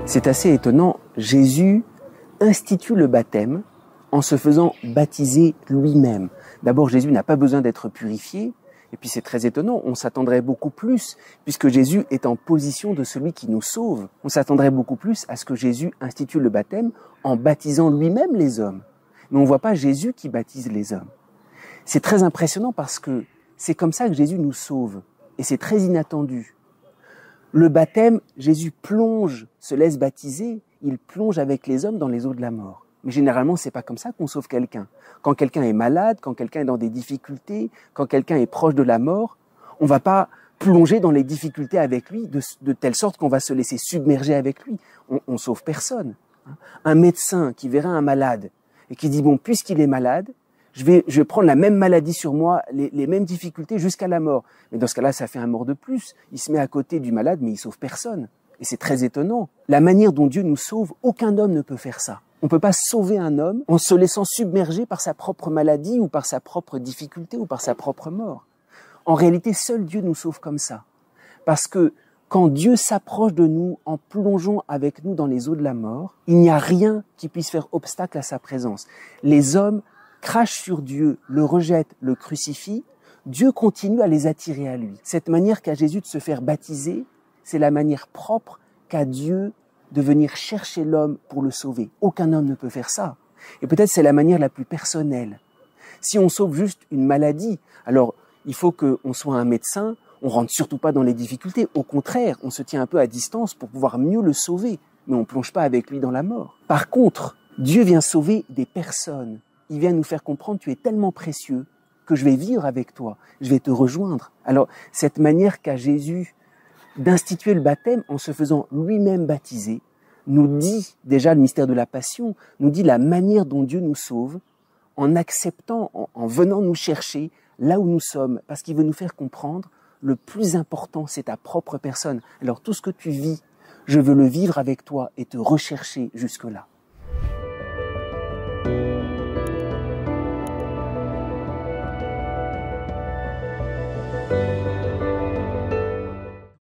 C'est assez étonnant, Jésus institue le baptême en se faisant baptiser lui-même. D'abord, Jésus n'a pas besoin d'être purifié, et puis c'est très étonnant, on s'attendrait beaucoup plus, puisque Jésus est en position de celui qui nous sauve, on s'attendrait beaucoup plus à ce que Jésus institue le baptême en baptisant lui-même les hommes. Mais on ne voit pas Jésus qui baptise les hommes. C'est très impressionnant parce que c'est comme ça que Jésus nous sauve, et c'est très inattendu. Le baptême, Jésus plonge, se laisse baptiser, il plonge avec les hommes dans les eaux de la mort. Mais généralement, c'est pas comme ça qu'on sauve quelqu'un. Quand quelqu'un est malade, quand quelqu'un est dans des difficultés, quand quelqu'un est proche de la mort, on va pas plonger dans les difficultés avec lui de telle sorte qu'on va se laisser submerger avec lui. On sauve personne. Un médecin qui verrait un malade et qui dit, bon, puisqu'il est malade, je vais prendre la même maladie sur moi, les mêmes difficultés jusqu'à la mort. Mais dans ce cas-là, ça fait un mort de plus. Il se met à côté du malade, mais il sauve personne. Et c'est très étonnant. La manière dont Dieu nous sauve, aucun homme ne peut faire ça. On ne peut pas sauver un homme en se laissant submerger par sa propre maladie ou par sa propre difficulté ou par sa propre mort. En réalité, seul Dieu nous sauve comme ça. Parce que quand Dieu s'approche de nous en plongeant avec nous dans les eaux de la mort, il n'y a rien qui puisse faire obstacle à sa présence. Les hommes crachent sur Dieu, le rejettent, le crucifient. Dieu continue à les attirer à lui. Cette manière qu'a Jésus de se faire baptiser, c'est la manière propre qu'a Dieu de venir chercher l'homme pour le sauver. Aucun homme ne peut faire ça. Et peut-être c'est la manière la plus personnelle. Si on sauve juste une maladie, alors il faut qu'on soit un médecin, on rentre surtout pas dans les difficultés. Au contraire, on se tient un peu à distance pour pouvoir mieux le sauver, mais on plonge pas avec lui dans la mort. Par contre, Dieu vient sauver des personnes. Il vient nous faire comprendre, tu es tellement précieux que je vais vivre avec toi, je vais te rejoindre. Alors, cette manière qu'a Jésus d'instituer le baptême en se faisant lui-même baptiser, nous dit déjà le mystère de la passion, nous dit la manière dont Dieu nous sauve, en acceptant, en venant nous chercher là où nous sommes, parce qu'il veut nous faire comprendre, le plus important, c'est ta propre personne. Alors tout ce que tu vis, je veux le vivre avec toi et te rechercher jusque-là.